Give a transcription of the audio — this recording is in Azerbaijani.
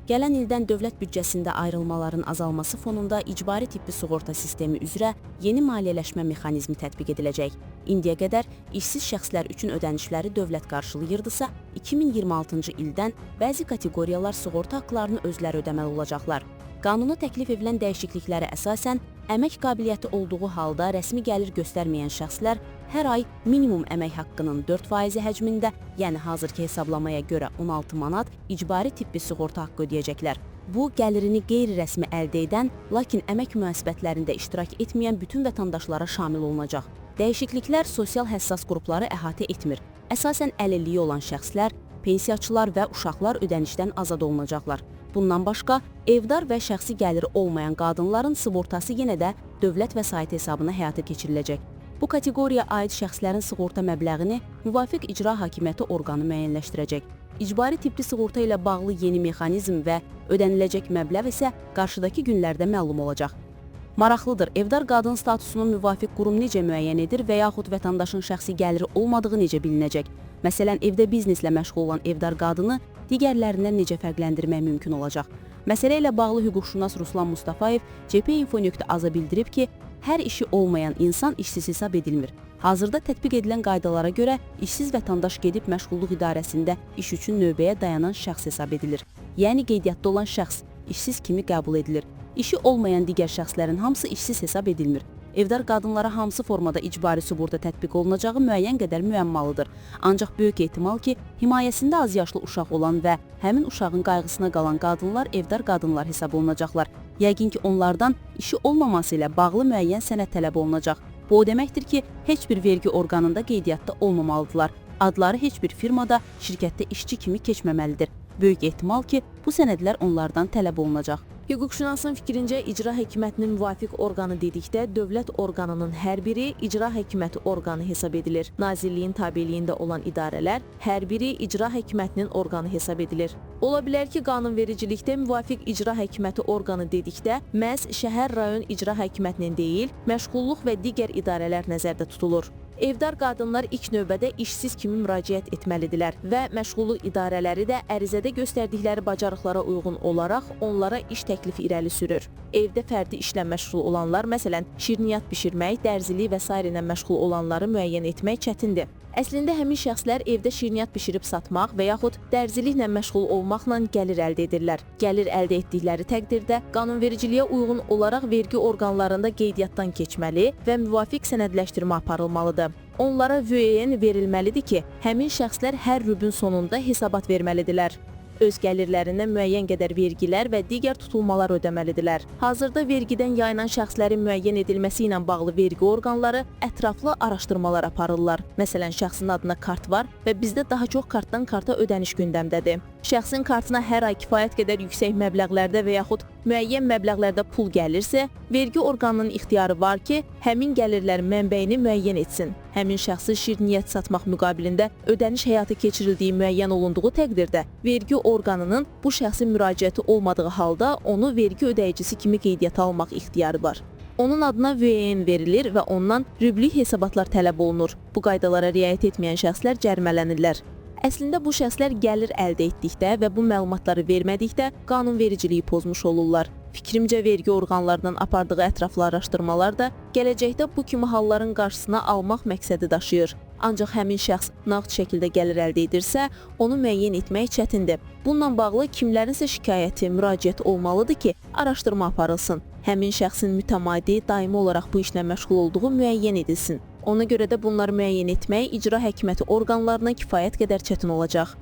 gələn ildən dövlət büdcəsində ayrılmaların azalması fonunda icbari tibbi sığorta sistemi üzrə yeni maliyyələşmə mexanizmi tətbiq ediləcək. İndiyə qədər işsiz şəxslər üçün ödənişləri dövlət qarşılayırdısa, 2026-cı ildən bəzi kateqoriyalar sığorta haqlarını özləri ödəməli olacaqlar. Qanuna təklif edilən dəyişikliklərə əsasən, əmək qabiliyyəti olduğu halda rəsmi gəlir göstərməyən şəxslər hər ay minimum əmək haqqının 4% həcmində, yəni hazırki hesablamaya görə 16 manat icbari tibbi sığorta haqqı ödəyəcəklər. Bu, gəlirini qeyri-rəsmi əldə edən, lakin əmək münasibətlərində iştirak etməyən bütün vətəndaşlara şamil olunacaq. Dəyişikliklər sosial həssas qrupları əhatə etmir. Əsasən əlilliyi olan şəxslər, pensiyaçılar və uşaqlar ödənişdən azad olunacaqlar. Bundan başqa, evdar və şəxsi gəliri olmayan qadınların sığortası yenə də dövlət vəsait hesabına həyata keçiriləcək. Bu kateqoriyaya aid şəxslərin sığorta məbləğini müvafiq icra hakimiyyəti orqanı müəyyənləşdirəcək. İcbari tibbi sığorta ilə bağlı yeni mexanizm və ödəniləcək məbləğ isə qarşıdakı günlərdə məlum olacaq. Maraqlıdır, evdar qadın statusunu müvafiq qurum necə müəyyən edir və yaxud vətəndaşın şəxsi gəliri olmadığı necə bilinəcək? Məsələn, evdə bizneslə məşğul olan evdar qadını digərlərindən necə fərqləndirmək mümkün olacaq? Məsələ ilə bağlı hüquqşünas Ruslan Mustafayev CP-info.az-a bildirib ki, hər işi olmayan insan işsiz hesab edilmir. Hazırda tətbiq edilən qaydalara görə işsiz vətəndaş gedib məşğulluq idarəsində iş üçün növbəyə dayanan şəxs hesab edilir. Yəni qeydiyyatda olan şəxs işsiz kimi qəbul edilir. İşi olmayan digər şəxslərin hamısı işsiz hesab edilmir. Evdar qadınlara hansı formada icbari sığorta tətbiq olunacağı müəyyən qədər müəmmalıdır. Ancaq böyük ehtimal ki, himayəsində az yaşlı uşaq olan və həmin uşağın qayğısına qalan qadınlar evdar qadınlar hesab olunacaqlar. Yəqin ki, onlardan işi olmaması ilə bağlı müəyyən sənəd tələb olunacaq. Bu o deməkdir ki, heç bir vergi orqanında qeydiyyatda olmamalıdırlar. Adları heç bir firmada, şirkətdə işçi kimi keçməməlidir. Böyük ehtimal ki, bu sənədlər onlardan tələb olunacaq. Hüquqşünasın fikrincə, icra hakimiyyətinin müvafiq orqanı dedikdə, dövlət orqanının hər biri icra hakimiyyəti orqanı hesab edilir. Nazirliyin tabeliyində olan idarələr hər biri icra hakimiyyətinin orqanı hesab edilir. Ola bilər ki, qanunvericilikdə müvafiq icra hakimiyyəti orqanı dedikdə, məhz şəhər rayon icra hakimiyyətinin deyil, məşğulluq və digər idarələr nəzərdə tutulur. Evdar qadınlar ilk növbədə işsiz kimi müraciət etməlidirlər və məşğulluq idarələri də ərizədə göstərdikləri bacarıqlara uyğun olaraq onlara iş təklifi irəli sürür. Evdə fərdi işlə məşğul olanlar, məsələn, şirniyyat bişirmək, dərzilik və s. ilə məşğul olanları müəyyən etmək çətindir. Əslində həmin şəxslər evdə şirniyyat bişirib satmaq və yaxud dərziliklə məşğul olmaqla gəlir əldə edirlər. Gəlir əldə etdikləri təqdirdə qanunvericiliyə uyğun olaraq vergi orqanlarında qeydiyyatdan keçməli və müvafiq sənədləşdirmə aparılmalıdır. Onlara VÜEN verilməlidir ki, həmin şəxslər hər rübün sonunda hesabat verməlidirlər. Öz gəlirlərindən müəyyən qədər vergilər və digər tutulmalar ödəməlidirlər. Hazırda vergidən yayınan şəxslərin müəyyən edilməsi ilə bağlı vergi orqanları ətraflı araşdırmalar aparırlar. Məsələn, şəxsin adına kart var və bizdə daha çox kartdan karta ödəniş gündəmdədir. Şəxsin kartına hər ay kifayət qədər yüksək məbləğlərdə və yaxud müəyyən məbləğlərdə pul gəlirsə, vergi orqanının ixtiyarı var ki, həmin gəlirlərin mənbəyini müəyyən etsin. Həmin şəxsi şirniyyat satmaq müqabilində ödəniş həyata keçirildiyi müəyyən olunduğu təqdirdə, vergi orqanının bu şəxsin müraciəti olmadığı halda onu vergi ödəyicisi kimi qeydiyyata almaq ixtiyarı var. Onun adına VEN verilir və ondan rüblü hesabatlar tələb olunur. Bu qaydalara riayət etməyən şəxslər cərimələnirlər. Əslində bu şəxslər gəlir əldə etdikdə və bu məlumatları vermədikdə qanunvericiliyi pozmuş olurlar. Fikrimcə, vergi orqanlarından apardığı ətraflı araşdırmalar da gələcəkdə bu kimi halların qarşısına almaq məqsədi daşıyır. Ancaq həmin şəxs nağd şəkildə gəlir əldə edirsə, onu müəyyən etmək çətindir. Bununla bağlı kimlərinsə şikayəti, müraciət olmalıdır ki, araşdırma aparılsın. Həmin şəxsin mütəmadi, daimi olaraq bu işlə məşğul olduğu müəyyən edilsin. Ona görə də bunları müəyyən etmək icra hakimiyyəti orqanlarına kifayət qədər çətin olacaq.